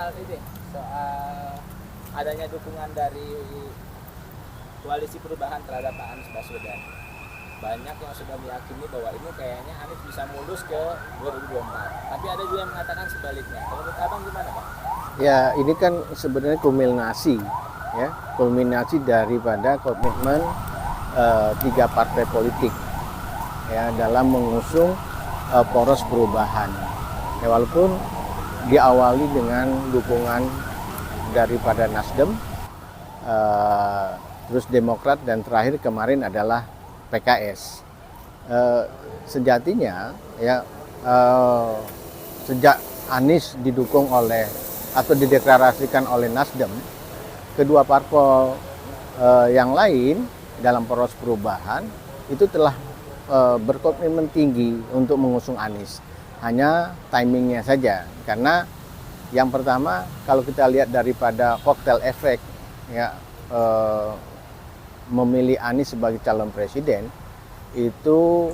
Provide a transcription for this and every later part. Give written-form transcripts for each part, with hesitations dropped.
Ini soal adanya dukungan dari koalisi perubahan terhadap Pak Anies Baswedan. Banyak yang sudah meyakini bahwa ini kayaknya Anies bisa mulus ke 2024. Tapi ada juga yang mengatakan sebaliknya. Kalau menurut Abang gimana, Pak? Ya, ini kan sebenarnya kulminasi daripada komitmen tiga partai politik ya dalam mengusung poros perubahan. Ya, walaupun diawali dengan dukungan daripada Nasdem, terus Demokrat, dan terakhir kemarin adalah PKS. Sejatinya ya sejak Anies didukung oleh atau dideklarasikan oleh Nasdem, kedua parpol yang lain dalam poros perubahan itu telah berkomitmen tinggi untuk mengusung Anies. Hanya timingnya saja, karena yang pertama kalau kita lihat daripada koktail efek ya, memilih Anies sebagai calon presiden itu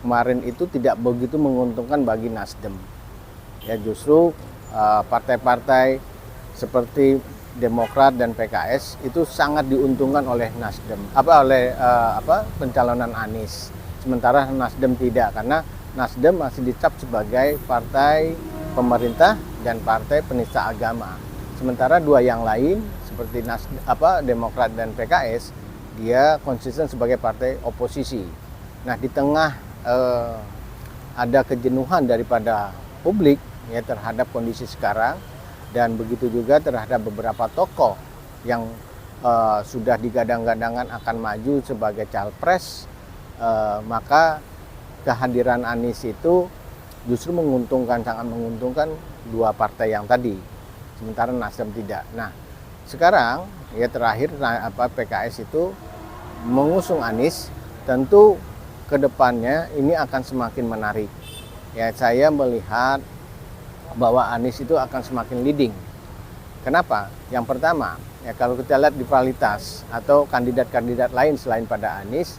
kemarin itu tidak begitu menguntungkan bagi Nasdem. Ya, justru partai-partai seperti Demokrat dan PKS itu sangat diuntungkan oleh Nasdem, oleh pencalonan Anies. Sementara Nasdem tidak, karena Nasdem masih dicap sebagai partai pemerintah dan partai penista agama. Sementara dua yang lain seperti Demokrat dan PKS, dia konsisten sebagai partai oposisi. Nah, di tengah ada kejenuhan daripada publik ya terhadap kondisi sekarang, dan begitu juga terhadap beberapa tokoh yang sudah digadang-gadangkan akan maju sebagai capres, maka kehadiran Anies itu justru sangat menguntungkan dua partai yang tadi, sementara Nasdem tidak. Nah, sekarang ya terakhir PKS itu mengusung Anies, tentu kedepannya ini akan semakin menarik. Ya, saya melihat bahwa Anies itu akan semakin leading. Kenapa? Yang pertama, ya kalau kita lihat rivalitas atau kandidat-kandidat lain selain pada Anies,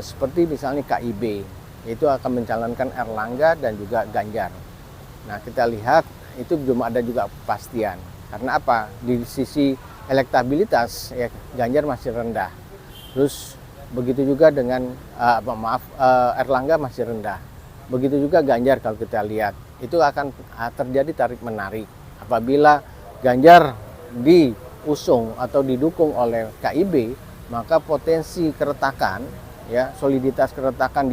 seperti misalnya KIB, itu akan mencalonkan Erlangga dan juga Ganjar. Nah, kita lihat itu belum ada juga kepastian. Karena apa? Di sisi elektabilitas ya Ganjar masih rendah. Terus begitu juga dengan Erlangga masih rendah. Begitu juga Ganjar, kalau kita lihat itu akan terjadi tarik menarik. Apabila Ganjar diusung atau didukung oleh KIB, maka potensi keretakan ya, soliditas keretakan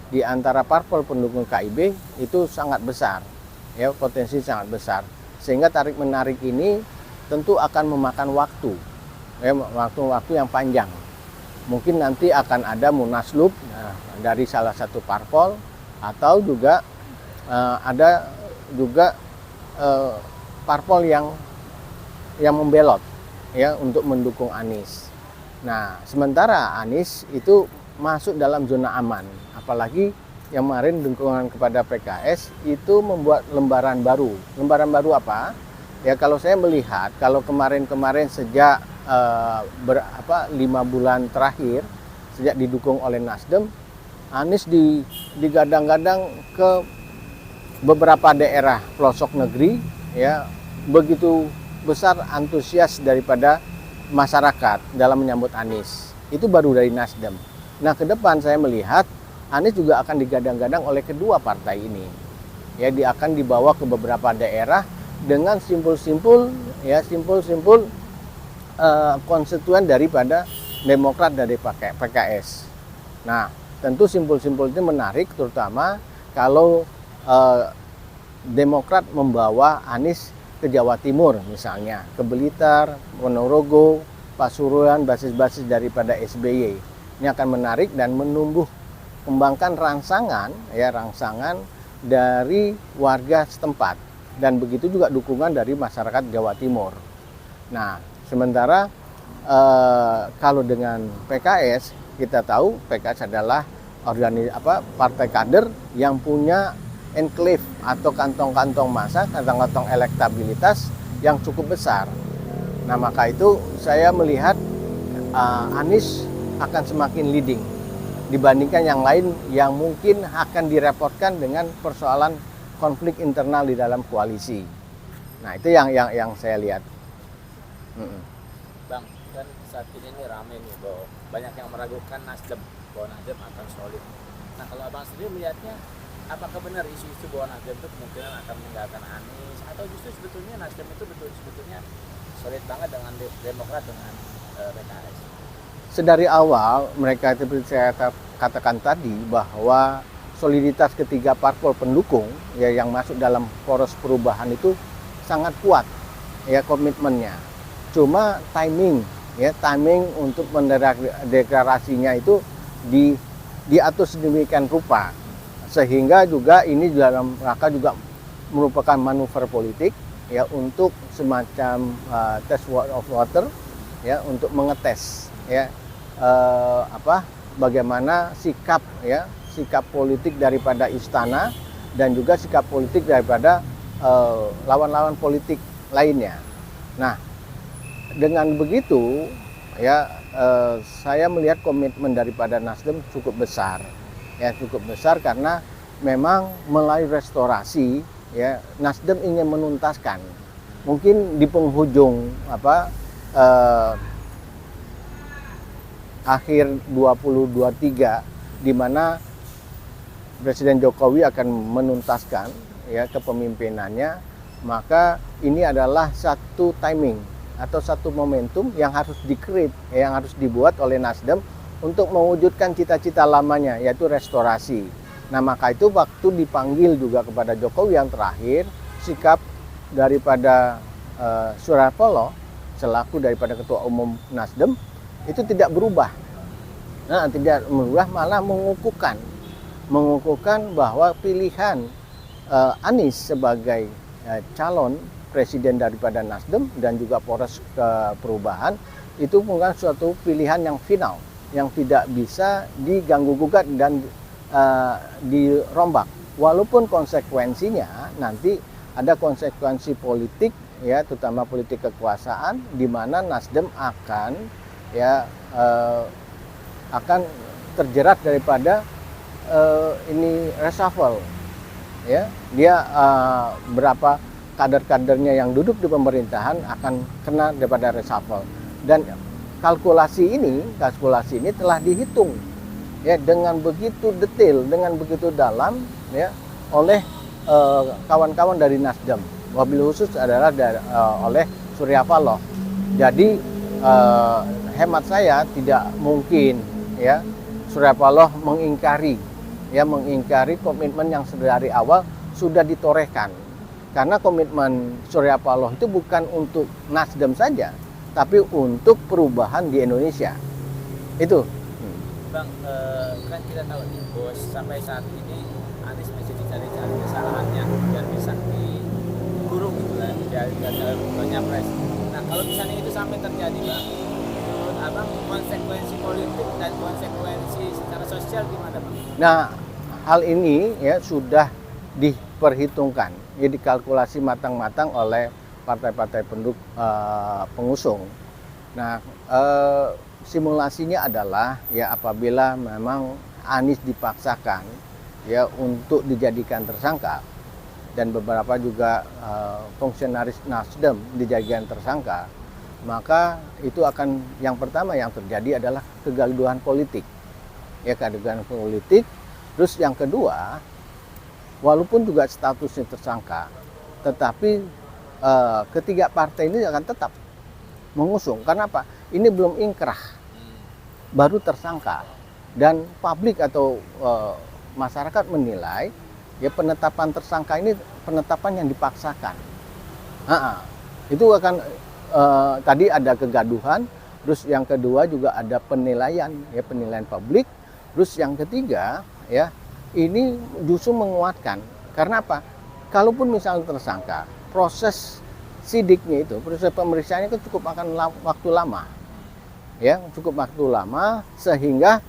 di antara parpol pendukung KIB itu sangat besar. Ya, potensi sangat besar. Sehingga tarik menarik ini tentu akan memakan waktu. Ya, waktu yang panjang. Mungkin nanti akan ada munaslup dari salah satu parpol, atau juga ada juga parpol yang membelot ya untuk mendukung Anies. Nah, sementara Anies itu masuk dalam zona aman, apalagi yang kemarin dukungan kepada PKS itu membuat lembaran baru. Lembaran baru apa? Ya, kalau saya melihat, kalau kemarin sejak 5 bulan terakhir sejak didukung oleh Nasdem, Anies digadang-gadang ke beberapa daerah pelosok negeri ya, begitu besar antusias daripada masyarakat dalam menyambut Anies. Itu baru dari Nasdem. Nah, ke depan saya melihat Anies juga akan digadang-gadang oleh kedua partai ini. Ya, dia akan dibawa ke beberapa daerah dengan simpul-simpul konstituen daripada Demokrat dari PKS. Nah, tentu simpul-simpul itu menarik, terutama kalau Demokrat membawa Anies ke Jawa Timur misalnya, ke Blitar, Ponorogo, Pasuruan, basis-basis daripada SBY. Ini akan menarik dan menumbuh kembangkan rangsangan dari warga setempat, dan begitu juga dukungan dari masyarakat Jawa Timur. Nah, sementara kalau dengan PKS, kita tahu PKS adalah partai kader yang punya enclave atau kantong-kantong massa, kantong-kantong elektabilitas yang cukup besar. Nah, maka itu saya melihat Anies akan semakin leading dibandingkan yang lain yang mungkin akan direpotkan dengan persoalan konflik internal di dalam koalisi. Nah, itu yang saya lihat. Bang, kan saat ini rame nih bahwa banyak yang meragukan Nasdem bahwa Nasdem akan solid. Nah, kalau abang sendiri melihatnya, apakah benar isu-isu bahwa Nasdem itu kemungkinan akan meninggalkan Anies, atau justru sebetulnya Nasdem itu sebetulnya solid banget dengan Demokrat, dengan PKS? Sedari awal mereka seperti saya katakan tadi bahwa soliditas ketiga parpol pendukung ya yang masuk dalam poros perubahan itu sangat kuat ya komitmennya. Cuma timing untuk mendeklarasinya itu diatur sedemikian rupa sehingga juga ini dalam rangka juga merupakan manuver politik ya untuk semacam test of water ya untuk mengetes ya bagaimana sikap politik daripada istana dan juga sikap politik daripada lawan-lawan politik lainnya. Nah, dengan begitu ya saya melihat komitmen daripada Nasdem cukup besar karena memang melalui restorasi ya Nasdem ingin menuntaskan mungkin di penghujung akhir 2023 di mana Presiden Jokowi akan menuntaskan ya kepemimpinannya, maka ini adalah satu timing atau satu momentum yang harus di-create, yang harus dibuat oleh Nasdem untuk mewujudkan cita-cita lamanya yaitu restorasi. Nah, maka itu waktu dipanggil juga kepada Jokowi yang terakhir, sikap daripada Surya Paloh selaku daripada Ketua Umum Nasdem itu tidak berubah. Nah, tidak berubah, malah mengukuhkan bahwa pilihan Anies sebagai calon presiden daripada Nasdem dan juga poros perubahan itu bukan suatu pilihan yang final, yang tidak bisa diganggu-gugat dan dirombak. Walaupun konsekuensinya nanti ada konsekuensi politik ya, terutama politik kekuasaan di mana Nasdem akan terjerat daripada ini reshuffle ya. Dia berapa kader-kadernya yang duduk di pemerintahan akan kena daripada reshuffle, dan kalkulasi ini telah dihitung ya dengan begitu detail, dengan begitu dalam ya oleh kawan-kawan dari Nasdem, wabil khusus adalah oleh Surya Paloh. Jadi hemat saya tidak mungkin ya Surya Paloh mengingkari komitmen yang dari awal sudah ditorehkan. Karena komitmen Surya Paloh itu bukan untuk Nasdem saja, tapi untuk perubahan di Indonesia. Itu. Bang, kan kita tahu nih bos, sampai saat ini Anies masih dicari-cari kesalahannya biar bisa dikurung gitu lah, biar nyapres. Nah, kalau misalnya itu sampai terjadi, Bang, menurut abang konsekuensi politik dan konsekuensi secara sosial gimana, Bang? Nah, hal ini ya sudah diperhitungkan, ya dikalkulasi matang-matang oleh partai-partai pengusung. Nah, simulasinya adalah ya apabila memang Anies dipaksakan ya untuk dijadikan tersangka dan beberapa juga fungsionaris Nasdem dijadikan tersangka, maka itu akan yang pertama yang terjadi adalah kegaduhan politik. Ya, kegaduhan politik. Terus yang kedua, walaupun juga statusnya tersangka, tetapi ketiga partai ini akan tetap mengusung. Karena apa? Ini belum inkrah, baru tersangka, dan publik atau masyarakat menilai ya penetapan tersangka ini penetapan yang dipaksakan. Itu akan tadi ada kegaduhan, terus yang kedua juga ada penilaian publik, terus yang ketiga ya ini justru menguatkan. Karena apa? Kalaupun misalnya tersangka, proses sidiknya itu, proses pemeriksaannya itu cukup akan waktu lama. Ya, cukup waktu lama sehingga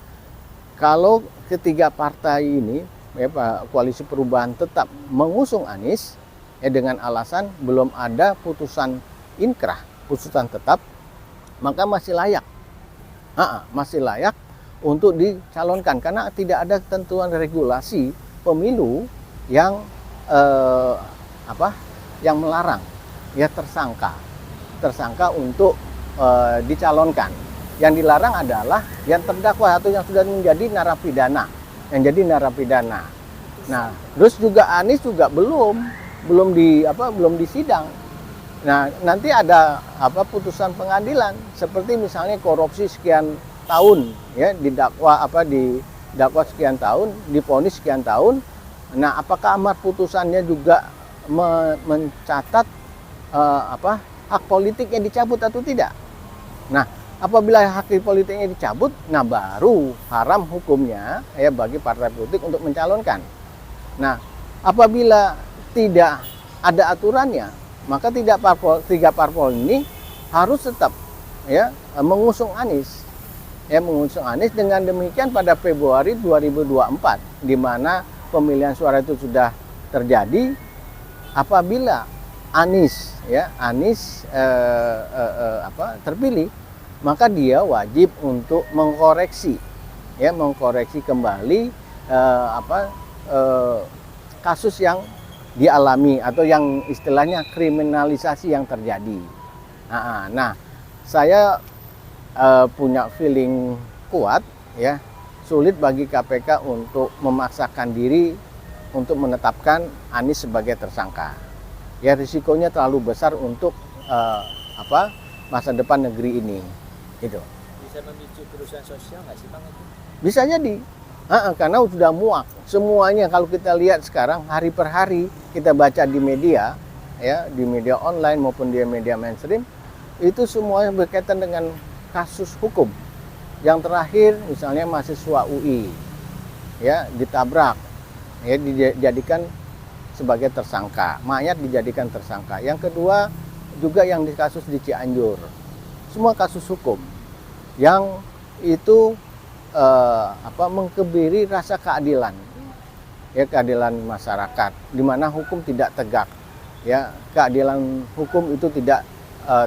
kalau ketiga partai ini ya koalisi perubahan tetap mengusung Anies ya dengan alasan belum ada putusan inkrah, putusan tetap, maka masih layak. Masih layak untuk dicalonkan karena tidak ada ketentuan regulasi pemilu yang eh, apa yang melarang ya tersangka untuk dicalonkan. Yang dilarang adalah yang terdakwa atau yang sudah menjadi narapidana, yang jadi narapidana. Nah, terus juga Anies juga belum disidang. Nah, nanti ada putusan pengadilan seperti misalnya korupsi sekian tahun ya didakwa sekian tahun, divonis sekian tahun. Nah, apakah amar putusannya juga mencatat hak politiknya dicabut atau tidak? Nah, apabila hak politiknya dicabut, nah baru haram hukumnya ya bagi partai politik untuk mencalonkan. Nah, apabila tidak ada aturannya, maka tiga parpol ini harus tetap ya mengusung Anies. Ya, mengusung Anies. Dengan demikian pada Februari 2024 di mana pemilihan suara itu sudah terjadi, apabila Anies terpilih, maka dia wajib untuk mengkoreksi kembali kasus yang dialami atau yang istilahnya kriminalisasi yang terjadi. Nah, saya punya feeling kuat ya, sulit bagi KPK untuk memaksakan diri untuk menetapkan Anies sebagai tersangka. Ya, risikonya terlalu besar untuk masa depan negeri ini. Gitu. Bisa memicu kerusuhan sosial nggak sih Bang itu? Bisa jadi. Karena sudah muak semuanya. Kalau kita lihat sekarang hari per hari kita baca di media ya, di media online maupun di media mainstream, itu semuanya berkaitan dengan kasus hukum. Yang terakhir misalnya mahasiswa UI ya ditabrak ya, dijadikan sebagai tersangka, mayat dijadikan tersangka. Yang kedua juga yang di kasus di Cianjur, semua kasus hukum yang itu mengkebiri rasa keadilan ya, keadilan masyarakat di mana hukum tidak tegak ya, keadilan hukum itu tidak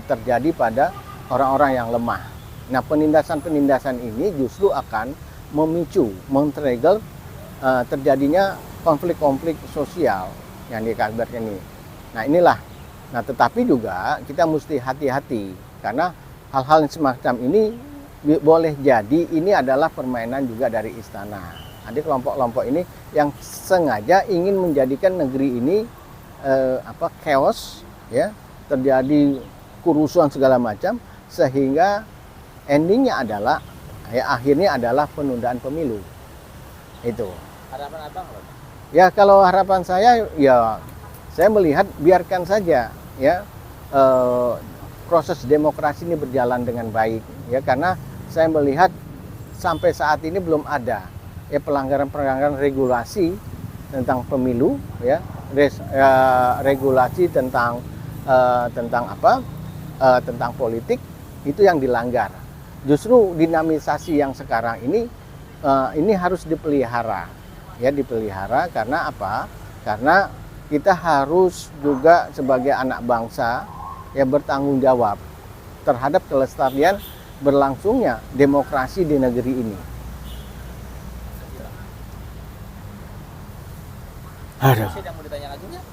terjadi pada orang-orang yang lemah. Nah, penindasan ini justru akan memicu, men-trigger terjadinya konflik-konflik sosial yang dikabarkan ini. Nah, inilah. Nah, tetapi juga kita mesti hati-hati karena hal-hal semacam ini boleh jadi ini adalah permainan juga dari istana. Ada kelompok-kelompok ini yang sengaja ingin menjadikan negeri ini chaos ya, terjadi kerusuhan segala macam sehingga endingnya adalah ya akhirnya adalah penundaan pemilu. Itu. Harapan Abang loh. Ya, kalau harapan saya ya saya melihat biarkan saja ya proses demokrasi ini berjalan dengan baik ya, karena saya melihat sampai saat ini belum ada ya pelanggaran regulasi tentang pemilu ya, regulasi tentang tentang politik itu yang dilanggar. Justru dinamisasi yang sekarang ini harus dipelihara ya, dipelihara karena apa? Karena kita harus juga sebagai anak bangsa ya bertanggung jawab terhadap kelestarian berlangsungnya demokrasi di negeri ini. Ada yang mau ditanya lagi nggak?